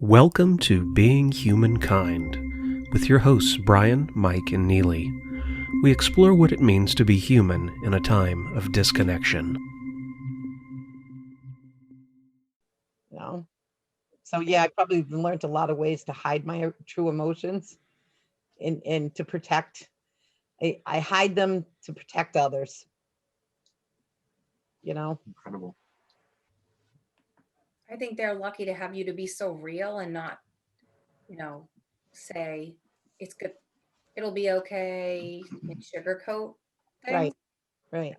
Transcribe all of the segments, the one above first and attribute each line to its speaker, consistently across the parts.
Speaker 1: Welcome to Being Humankind with your hosts Brian, Mike, and Neely. We explore what it means to be human in a time of disconnection.
Speaker 2: No. So yeah, I probably learned a lot of ways to hide my true emotions and to protect. I hide them to protect others.
Speaker 3: Incredible.
Speaker 4: I think they're lucky to have you to be so real and not, say it's good, it'll be okay, and sugarcoat things.
Speaker 2: Right. Right.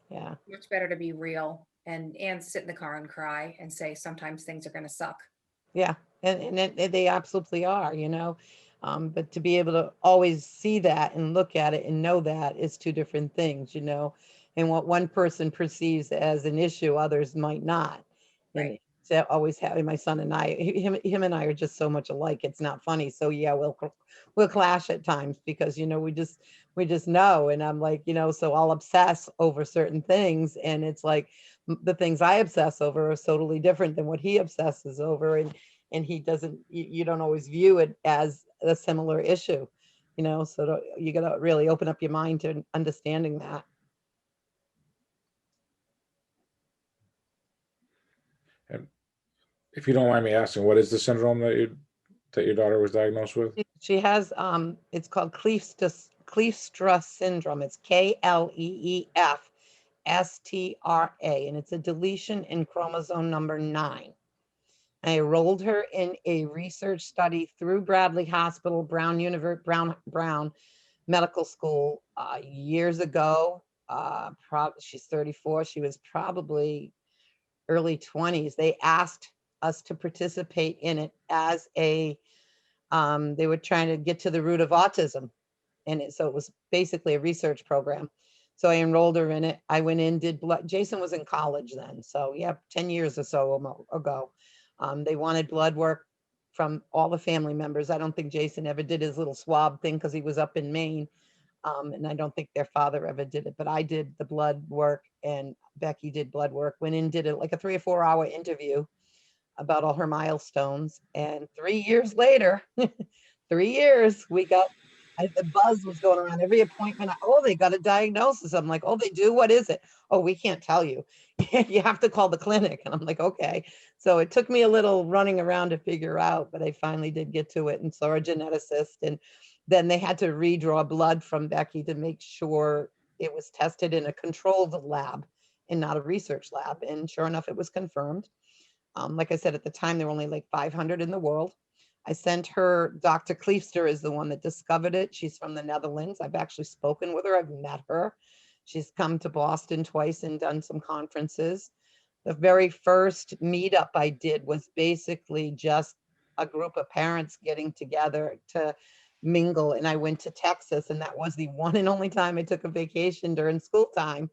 Speaker 2: Yeah.
Speaker 4: Much better to be real and sit in the car and cry and say sometimes things are going to suck.
Speaker 2: Yeah. And they absolutely are. But to be able to always see that and look at it and know that is two different things. And what one person perceives as an issue, others might not. And
Speaker 4: Right.
Speaker 2: so always having my son and him and I are just so much alike. It's not funny. So yeah, we'll clash at times because we just know. And I'm like, so I'll obsess over certain things, and it's like the things I obsess over are totally different than what he obsesses over, and he doesn't. You don't always view it as a similar issue. So you got to really open up your mind to understanding that.
Speaker 3: And if you don't mind me asking, what is the syndrome that your daughter was diagnosed with?
Speaker 2: She has it's called Kleefstra syndrome. It's Kleefstra, and it's a deletion in chromosome number 9. I enrolled her in a research study through Bradley Hospital, Brown Medical School years ago. She's 34. She was probably early 20s. They asked us to participate in it as they were trying to get to the root of autism. So it was basically a research program. So I enrolled her in it. I went in, did blood. Jason was in college then. So yeah, 10 years or so ago. They wanted blood work from all the family members. I don't think Jason ever did his little swab thing because he was up in Maine. And I don't think their father ever did it, but I did the blood work and Becky did blood work, went in, did it like a 3 or 4 hour interview about all her milestones. And 3 years later, 3 years, the buzz was going around every appointment. Oh, they got a diagnosis. I'm like, oh, they do? What is it? Oh, we can't tell you. You have to call the clinic. And I'm like, okay. So it took me a little running around to figure out, but I finally did get to it and saw a geneticist. And then they had to redraw blood from Becky to make sure it was tested in a controlled lab and not a research lab. And sure enough, it was confirmed. Like I said, at the time, there were only like 500 in the world. I sent her, Dr. Kleefstra is the one that discovered it. She's from the Netherlands. I've actually spoken with her. I've met her. She's come to Boston twice and done some conferences. The very first meetup I did was basically just a group of parents getting together to mingle. And I went to Texas, and that was the one and only time I took a vacation during school time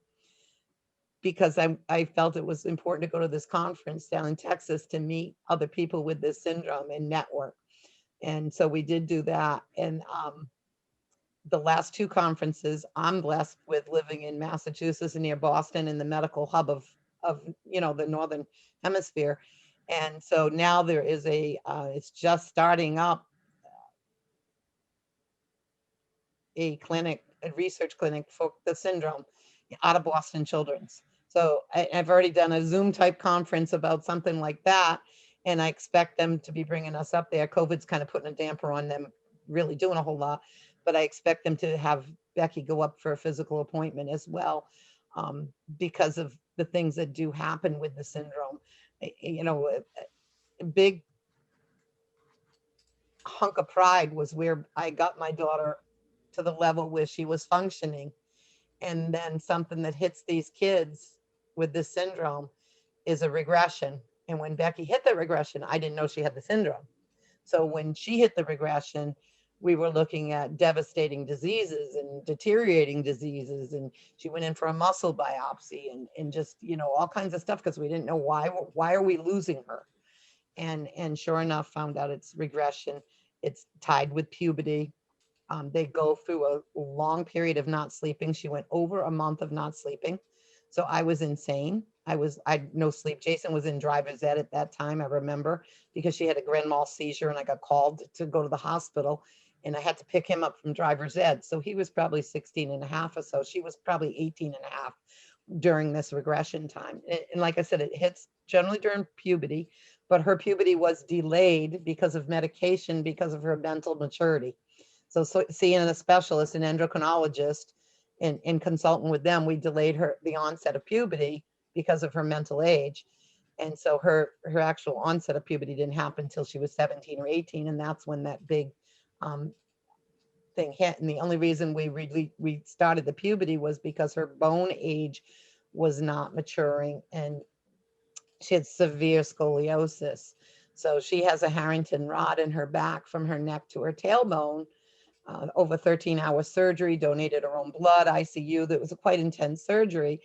Speaker 2: because I felt it was important to go to this conference down in Texas to meet other people with this syndrome and network. And so we did do that. And the last two conferences, I'm blessed with living in Massachusetts and near Boston in the medical hub of the Northern Hemisphere. And so now there is it's just starting up a clinic, a research clinic for the syndrome out of Boston Children's. So I've already done a Zoom type conference about something like that. And I expect them to be bringing us up there. COVID's kind of putting a damper on them really doing a whole lot, but I expect them to have Becky go up for a physical appointment as well, because of the things that do happen with the syndrome. A big hunk of pride was where I got my daughter to the level where she was functioning. And then something that hits these kids with this syndrome is a regression. And when Becky hit the regression, I didn't know she had the syndrome. So when she hit the regression, we were looking at devastating diseases and deteriorating diseases. And she went in for a muscle biopsy and just, all kinds of stuff because we didn't know why are we losing her? And sure enough, found out it's regression. It's tied with puberty. They go through a long period of not sleeping. She went over a month of not sleeping. So I was insane. I had no sleep. Jason was in driver's ed at that time, I remember, because she had a grand mal seizure and I got called to go to the hospital and I had to pick him up from driver's ed. So he was probably 16 and a half or so. She was probably 18 and a half during this regression time. And like I said, it hits generally during puberty, but her puberty was delayed because of medication, because of her mental maturity. So seeing a specialist, an endocrinologist, and consulting with them, we delayed the onset of puberty because of her mental age. And so her actual onset of puberty didn't happen until she was 17 or 18. And that's when that big thing hit. And the only reason we started the puberty was because her bone age was not maturing and she had severe scoliosis. So she has a Harrington rod in her back from her neck to her tailbone. Over 13-hour surgery, donated her own blood, ICU. That was a quite intense surgery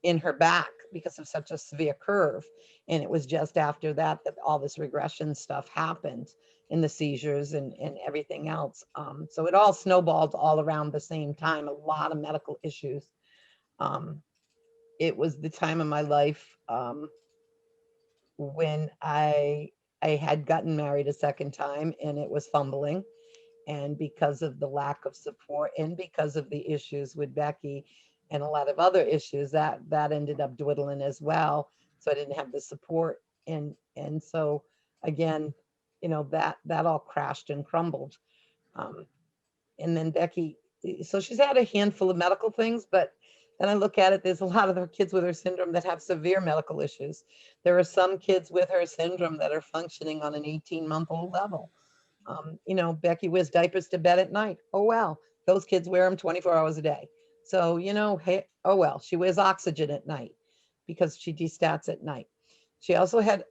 Speaker 2: in her back because of such a severe curve. And it was just after that that all this regression stuff happened in the seizures and everything else. So it all snowballed all around the same time, a lot of medical issues. It was the time of my life when I had gotten married a second time and it was fumbling. And because of the lack of support and because of the issues with Becky and a lot of other issues, that ended up dwindling as well. So I didn't have the support. And so again, that all crashed and crumbled. And then Becky, so she's had a handful of medical things, but then I look at it, there's a lot of her kids with her syndrome that have severe medical issues. There are some kids with her syndrome that are functioning on an 18-month-old level. Becky wears diapers to bed at night. Oh, well, those kids wear them 24 hours a day. So, hey, oh, well, she wears oxygen at night because she destats at night. She also had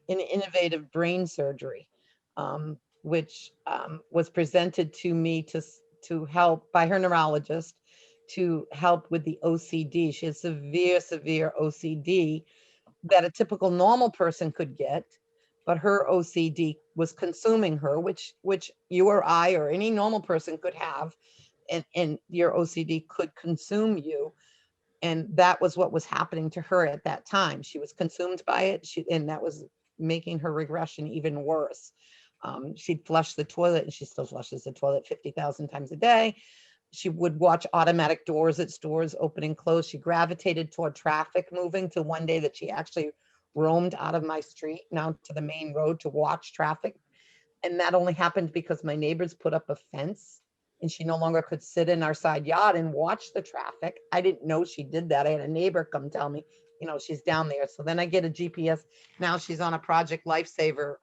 Speaker 2: an innovative brain surgery, which was presented to me to help by her neurologist to help with the OCD. She has severe OCD that a typical normal person could get, but her OCD was consuming her, which you or I or any normal person could have, and your OCD could consume you. And that was what was happening to her at that time. She was consumed by it, and that was making her regression even worse. She'd flush the toilet, and she still flushes the toilet 50,000 times a day. She would watch automatic doors at stores open and close. She gravitated toward traffic moving to one day that she actually roamed out of my street now to the main road to watch traffic. And that only happened because my neighbors put up a fence and she no longer could sit in our side yard and watch the traffic. I didn't know she did that. I had a neighbor come tell me, she's down there. So then I get a GPS. Now she's on a Project Lifesaver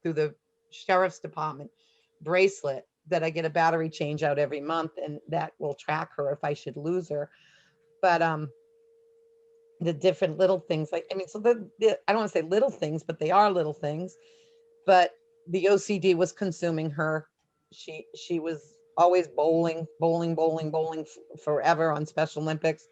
Speaker 2: through the sheriff's department bracelet that I get a battery change out every month, and that will track her if I should lose her. But the different little things, I don't want to say little things, but they are little things. But the OCD was consuming her. She was always bowling forever on Special Olympics.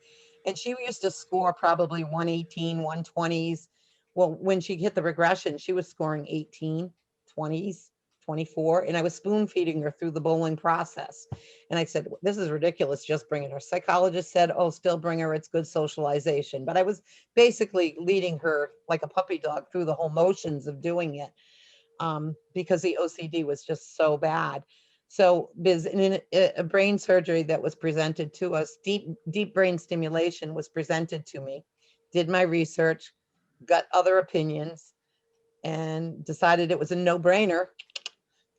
Speaker 2: And she used to score probably 118, 120s. Well, when she hit the regression, she was scoring 18, 20s, 24. And I was spoon feeding her through the bowling process. And I said, this is ridiculous, just bringing her. Psychologist said, oh, still bring her. It's good socialization. But I was basically leading her like a puppy dog through the whole motions of doing it. Because the OCD was just so bad. So there's a brain surgery that was presented to us, deep brain stimulation was presented to me, did my research, got other opinions, and decided it was a no-brainer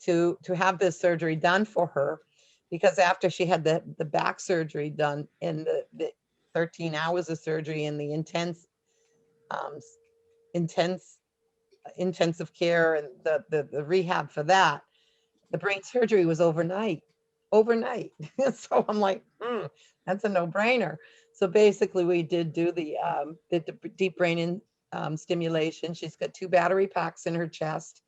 Speaker 2: to have this surgery done for her, because after she had the back surgery done and the 13 hours of surgery and the intensive care and the rehab for that, the brain surgery was overnight. So I'm like, that's a no-brainer. So basically we did do the deep brain stimulation. She's got 2 battery packs in her chest.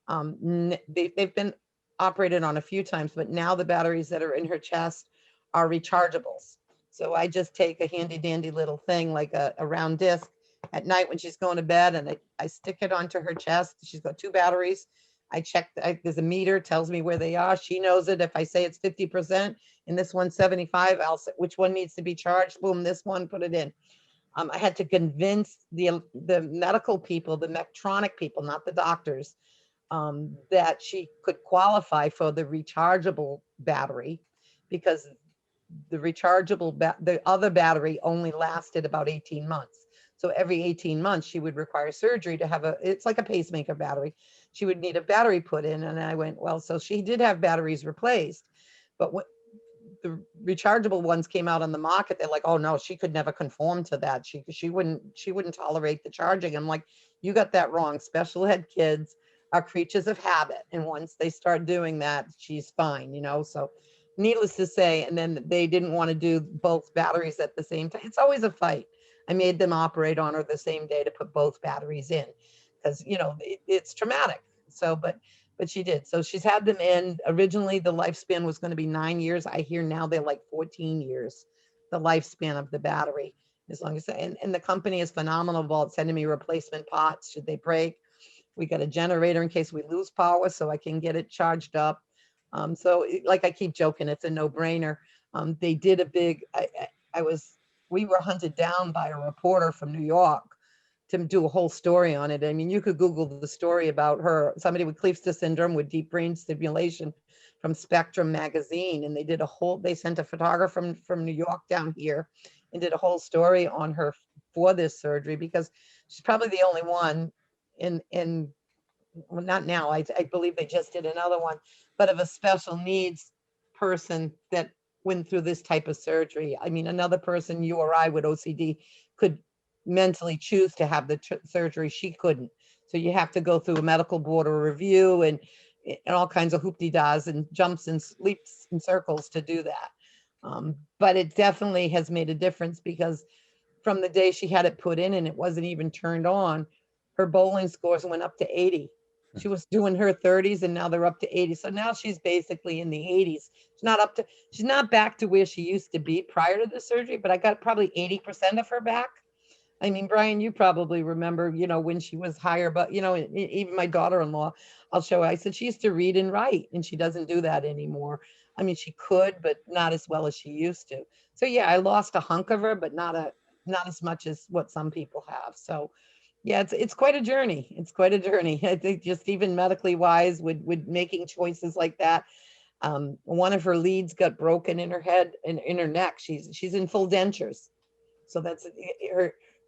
Speaker 2: They've been operated on a few times, but now the batteries that are in her chest are rechargeables. So I just take a handy dandy little thing like a round disc at night when she's going to bed, and I stick it onto her chest. She's got 2 batteries. I check, there's a meter, tells me where they are. She knows it. If I say it's 50% and this one's 75, I'll say which one needs to be charged. Boom, this one, put it in. I had to convince the medical people, the Medtronic people, not the doctors, that she could qualify for the rechargeable battery, because the other battery only lasted about 18 months. So every 18 months, she would require surgery to have it's like a pacemaker battery. She would need a battery put in. And I went, well, so she did have batteries replaced, but when the rechargeable ones came out on the market, they're like, oh no, she could never conform to that. She wouldn't tolerate the charging. I'm like, you got that wrong. Special ed kids are creatures of habit. And once they start doing that, she's fine, So needless to say, and then they didn't want to do both batteries at the same time. It's always a fight. I made them operate on her the same day to put both batteries in, because it's traumatic. So, but she did. So she's had them in. Originally, the lifespan was going to be 9 years. I hear now they're like 14 years, the lifespan of the battery. As long as, and the company is phenomenal about sending me replacement parts should they break. We got a generator in case we lose power, so I can get it charged up. Like I keep joking, it's a no-brainer. They did a big. We were hunted down by a reporter from New York to do a whole story on it. I mean, you could Google the story about her, somebody with Kleefstra Syndrome with deep brain stimulation, from Spectrum magazine. And they sent a photographer from New York down here and did a whole story on her for this surgery, because she's probably the only one well, not now, I believe they just did another one, but of a special needs person that went through this type of surgery. I mean, another person, you or I, with OCD could mentally choose to have the surgery. She couldn't. So you have to go through a medical board of review and all kinds of hoopty-dahs and jumps and leaps and circles to do that. But it definitely has made a difference, because from the day she had it put in and it wasn't even turned on, her bowling scores went up to 80. She was doing her 30s and now they're up to 80. So now she's basically in the 80s. She's not back to where she used to be prior to the surgery, but I got probably 80% of her back. I mean, Brian, you probably remember, when she was higher, but even my daughter-in-law, I'll show her, I said she used to read and write, and she doesn't do that anymore. I mean, she could, but not as well as she used to. So yeah, I lost a hunk of her, but not as much as what some people have. So yeah, it's quite a journey. It's quite a journey. I think just even medically wise, with making choices like that. One of her leads got broken in her head and in her neck. She's in full dentures. So that's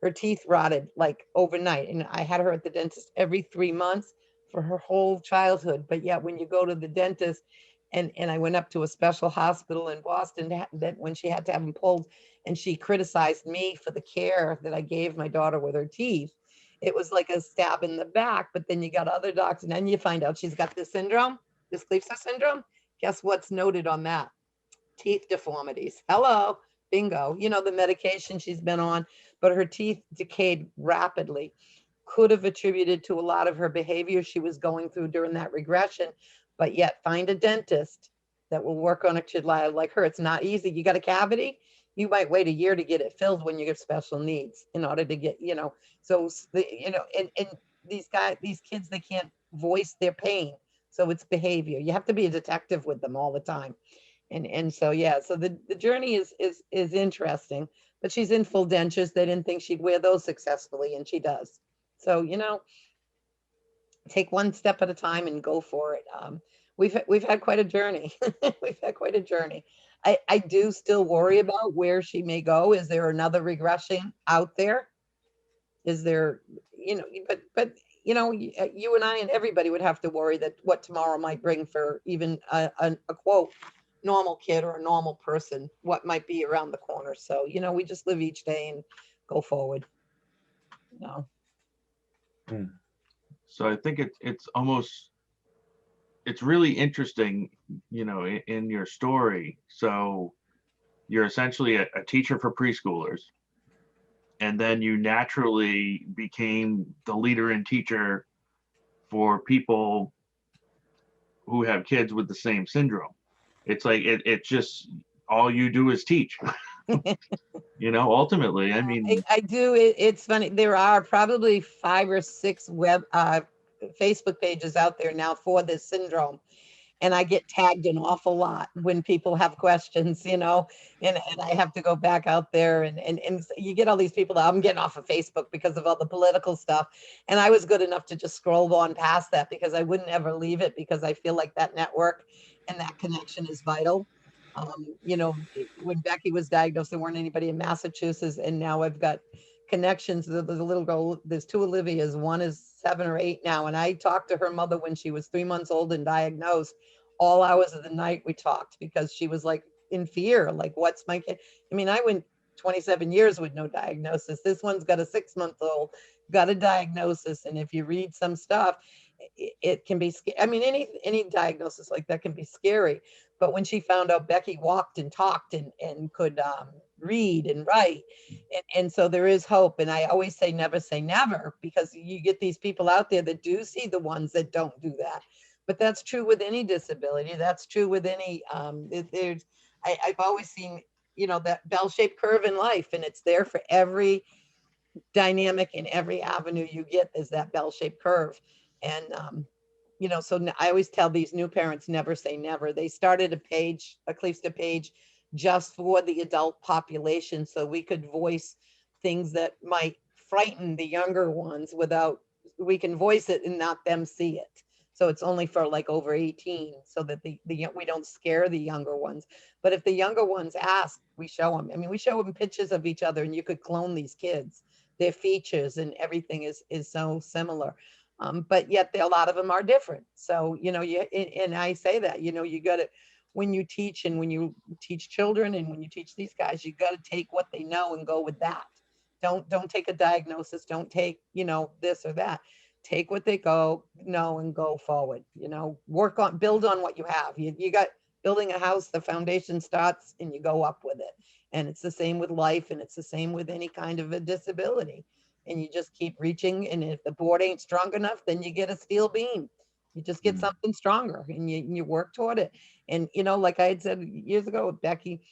Speaker 2: her teeth rotted like overnight. And I had her at the dentist every 3 months for her whole childhood. But yet when you go to the dentist, and I went up to a special hospital in Boston that when she had to have them pulled, and she criticized me for the care that I gave my daughter with her teeth. It was like a stab in the back. But then you got other doctors, and then you find out she's got this syndrome, this Kleefstra syndrome. Guess what's noted on that? Teeth deformities. Hello, bingo. The medication she's been on, but her teeth decayed rapidly. Could have attributed to a lot of her behavior she was going through during that regression, but yet find a dentist that will work on a kid like her. It's not easy. You got a cavity, you might wait a year to get it filled when you get special needs in order to get, so, and these kids, they can't voice their pain. So it's behavior. You have to be a detective with them all the time. And so, yeah, so the journey is interesting, but she's in full dentures. They didn't think she'd wear those successfully, and she does. So, take one step at a time and go for it. We've had quite a journey. We've had quite a journey. I do still worry about where she may go. Is there another regression out there? Is there, but you and I and everybody would have to worry that what tomorrow might bring for even a quote normal kid or a normal person, what might be around the corner. So, we just live each day and go forward.
Speaker 5: So I think it's really interesting, in your story. So you're essentially a teacher for preschoolers, and then you naturally became the leader and teacher for people who have kids with the same syndrome. It's like it's just all you do is teach. Ultimately, I mean,
Speaker 2: I do. It's funny. There are probably 5 or 6 Facebook pages out there now for this syndrome. and I get tagged an awful lot when people have questions, and I have to go back out there, and you get all these people that I'm getting off of Facebook because of all the political stuff. And I was good enough to just scroll on past that because I wouldn't ever leave it, because I feel like that network and that connection is vital. When Becky was diagnosed, there weren't anybody in Massachusetts, and now I've got connections. There's a little girl, there's 2 Olivias, one is 7 or 8 now, and I talked to her mother when she was 3 months old and diagnosed. All hours of the night we talked, because she was like in fear, like, what's my kid? I mean, I went 27 years with no diagnosis. This one's got a 6-month-old, got a diagnosis, and if you read some stuff, it can be I mean, any diagnosis like that can be scary. But when she found out Becky walked and talked and could read and write, and so there is hope. And I always say never, because you get these people out there that do see the ones that don't do that. But that's true with any disability. That's true with any. I've always seen, that bell-shaped curve in life, and it's there for every dynamic in every avenue you get, is that bell-shaped curve. And so I always tell these new parents, never say never. They started a Kleefstra page just for the adult population, so we could voice things that might frighten the younger ones we can voice it and not them see it. So it's only for like over 18, so that we don't scare the younger ones. But if the younger ones ask, we show them. I mean, we show them pictures of each other, and you could clone these kids. Their features and everything is so similar. But yet a lot of them are different. So, and I say that, you got to, when you teach children, and when you teach these guys, you got to take what they know and go with that. Don't take a diagnosis. Don't take, this or that. Take what they know and go forward, build on what you have. You got building a house, the foundation starts and you go up with it. And it's the same with life, and it's the same with any kind of a disability. And you just keep reaching, and if the board ain't strong enough, then you get a steel beam. You just get something stronger, and you work toward it. And like I had said years ago with Becky,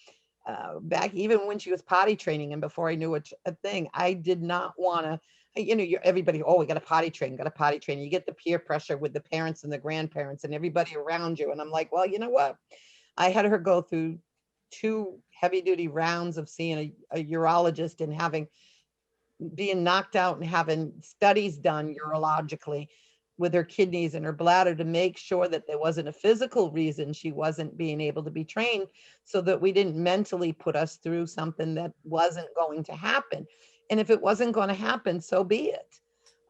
Speaker 2: back even when she was potty training, and before I knew a thing, I did not want to. Everybody, we got to potty train. You get the peer pressure with the parents and the grandparents and everybody around you. And I'm like, well, you know what? I had her go through 2 heavy duty rounds of seeing a urologist, and being knocked out and having studies done urologically with her kidneys and her bladder, to make sure that there wasn't a physical reason she wasn't being able to be trained, so that we didn't mentally put us through something that wasn't going to happen. And if it wasn't going to happen, so be it.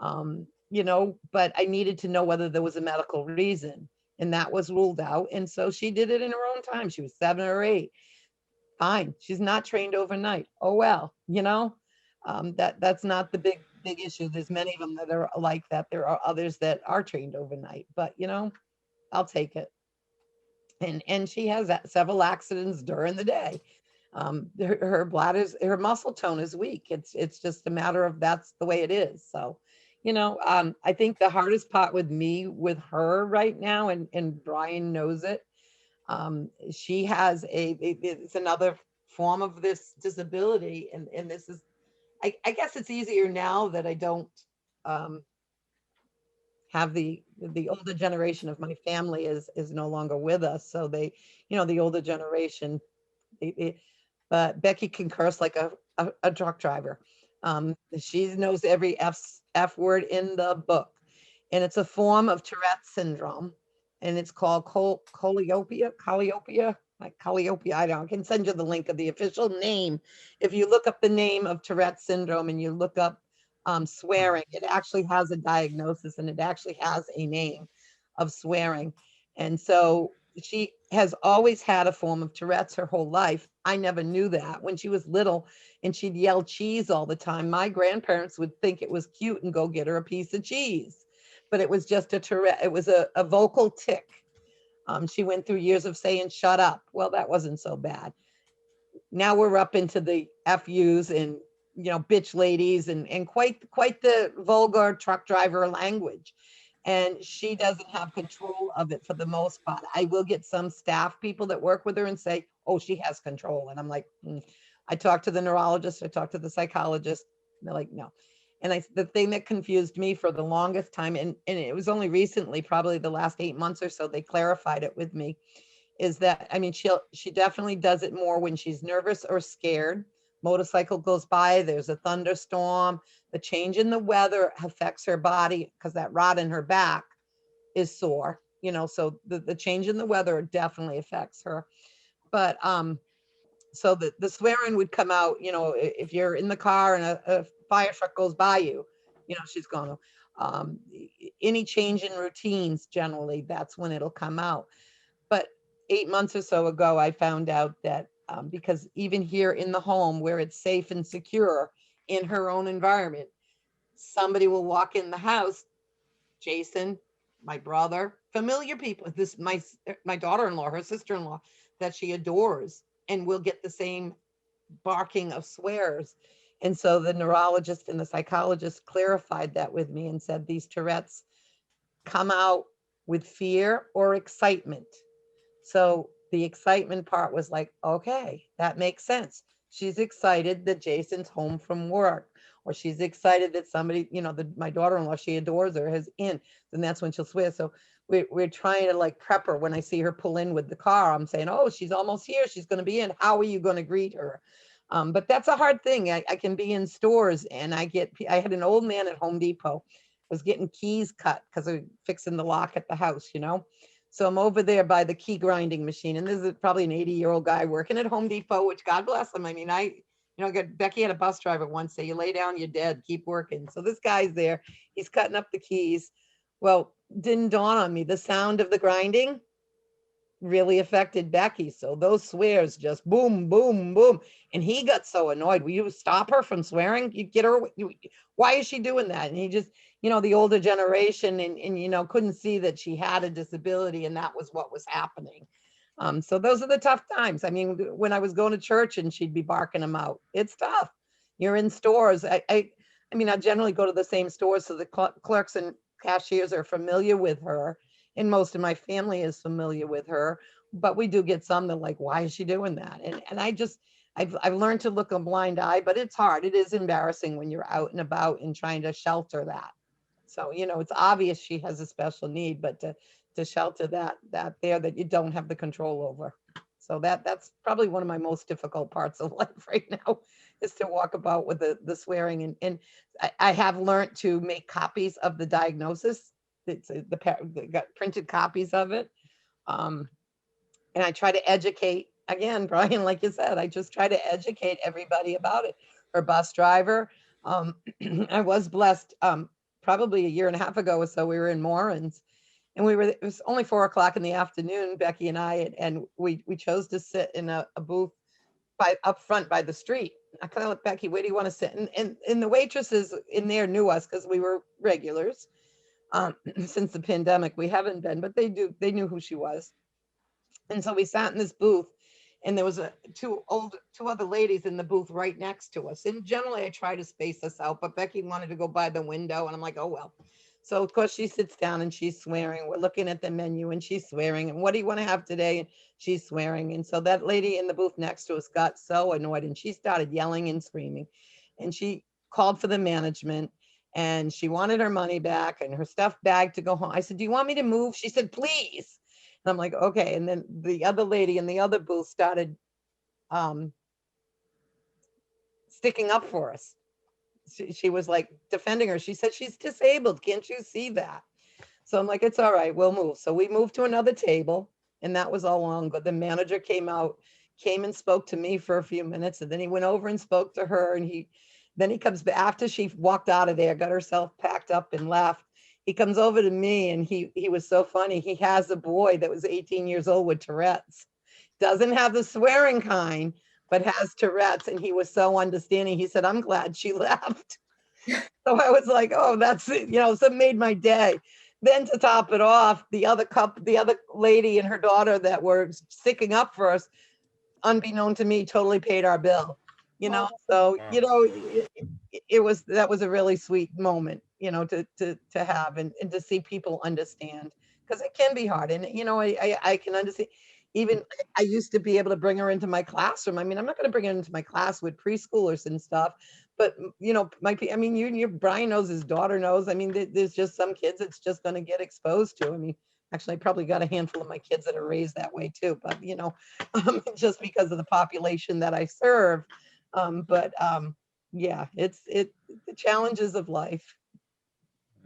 Speaker 2: But I needed to know whether there was a medical reason, and that was ruled out. And so she did it in her own time. She was 7 or 8. Fine. She's not trained overnight. Oh, well, that's not the big issue. There's many of them that are like that. There are others that are trained overnight, but I'll take it. And she has several accidents during the day. Her muscle tone is weak. It's just a matter of, that's the way it is. So, I think the hardest part with her right now, and Brian knows it. She has it's another form of this disability, and this is, I guess it's easier now that I don't have the older generation of my family is no longer with us. So they, the older generation, but Becky can curse like a truck driver. She knows every F word in the book, and it's a form of Tourette's syndrome, and it's called calliope. I can send you the link of the official name. If you look up the name of Tourette's syndrome and you look up swearing, it actually has a diagnosis, and it actually has a name of swearing. And so she has always had a form of Tourette's her whole life. I never knew that. When she was little and she'd yell cheese all the time, my grandparents would think it was cute and go get her a piece of cheese. But it was just a Tourette. It was a vocal tic. She went through years of saying, shut up. Well, that wasn't so bad. Now we're up into the FUs and, bitch ladies and quite the vulgar truck driver language. And she doesn't have control of it for the most part. I will get some staff people that work with her and say, oh, she has control. And I'm like, I talked to the neurologist, I talked to the psychologist. They're like, no. And the thing that confused me for the longest time, and it was only recently, probably the last 8 months or so, they clarified it with me, is that, I mean, she definitely does it more when she's nervous or scared. Motorcycle goes by, there's a thunderstorm, the change in the weather affects her body because that rod in her back is sore, so the change in the weather definitely affects her. But so the swearing would come out, if you're in the car and a fire truck goes by you, she's going to, any change in routines, generally, that's when it'll come out. But 8 months or so ago, I found out that because even here in the home where it's safe and secure in her own environment, somebody will walk in the house, Jason, my brother, familiar people, my daughter-in-law, her sister-in-law, that she adores, and will get the same barking of swears. And so the neurologist and the psychologist clarified that with me and said these Tourette's come out with fear or excitement. So the excitement part was like, okay, that makes sense. She's excited that Jason's home from work, or she's excited that somebody, my daughter-in-law, she adores her, is in. Then that's when she'll swear. So we're trying to like prep her. When I see her pull in with the car, I'm saying, oh, she's almost here. She's going to be in. How are you going to greet her? But that's a hard thing. I can be in stores and I had an old man at Home Depot, was getting keys cut because of fixing the lock at the house, So I'm over there by the key grinding machine, and this is probably an 80-year-old guy working at Home Depot, which God bless him. I mean, Becky had a bus driver once say, you lay down, you're dead, keep working. So this guy's there, he's cutting up the keys. Well, didn't dawn on me, the sound of the grinding really affected Becky. So those swears just boom, boom, boom. And he got so annoyed. Will you stop her from swearing? You get her, why is she doing that? And he just, the older generation and couldn't see that she had a disability and that was what was happening. So those are the tough times. I mean, when I was going to church and she'd be barking them out, it's tough. You're in stores. I mean, I generally go to the same stores, so the clerks and cashiers are familiar with her, and most of my family is familiar with her. But we do get some that like, why is she doing that? And I've learned to look a blind eye, but it's hard. It is embarrassing when you're out and about and trying to shelter that. So, it's obvious she has a special need, but to shelter that that you don't have the control over. So that's probably one of my most difficult parts of life right now, is to walk about with the swearing. And I have learned to make copies of the diagnosis. It's got printed copies of it. And I try to educate, again, Brian, like you said, I just try to educate everybody about it. Her bus driver, I was blessed, probably a year and a half ago or so, we were in Morins, and it was only 4 o'clock in the afternoon, Becky and I, and we chose to sit in a booth up front by the street. I kind of looked, Becky, where do you want to sit? And the waitresses in there knew us because we were regulars. Since the pandemic, we haven't been, but they knew who she was. And so we sat in this booth, and there was two other ladies in the booth right next to us. And generally I try to space us out, but Becky wanted to go by the window, and I'm like, oh, well. So of course she sits down and she's swearing. We're looking at the menu and she's swearing. And what do you want to have today? And she's swearing. And so that lady in the booth next to us got so annoyed, and she started yelling and screaming. And she called for the management, and she wanted her money back and her stuff bag to go home. I said, do you want me to move? She said, please. And I'm like, okay. And then the other lady in the other booth started sticking up for us. She was like defending her. She said, she's disabled. Can't you see that? So I'm like, it's all right, we'll move. So we moved to another table, and that was all long. But the manager came and spoke to me for a few minutes, and then he went over and spoke to her. And then he comes back after she walked out of there, got herself packed up and left. He comes over to me, and he was so funny. He has a boy that was 18 years old with Tourette's. Doesn't have the swearing kind, but has Tourette's. And he was so understanding. He said, I'm glad she left. So I was like, oh, that's it. So it made my day. Then to top it off, the other lady and her daughter that were sticking up for us, unbeknown to me, totally paid our bill. So that was a really sweet moment, to have and to see people understand, because it can be hard. And I can understand. Even I used to be able to bring her into my classroom. I mean, I'm not going to bring her into my class with preschoolers and stuff, but you know, I mean, Brian knows, his daughter knows. I mean, there's just some kids it's just going to get exposed to. I mean, actually, I probably got a handful of my kids that are raised that way too, but you know, just because of the population that I serve. Yeah, it's the challenges of life.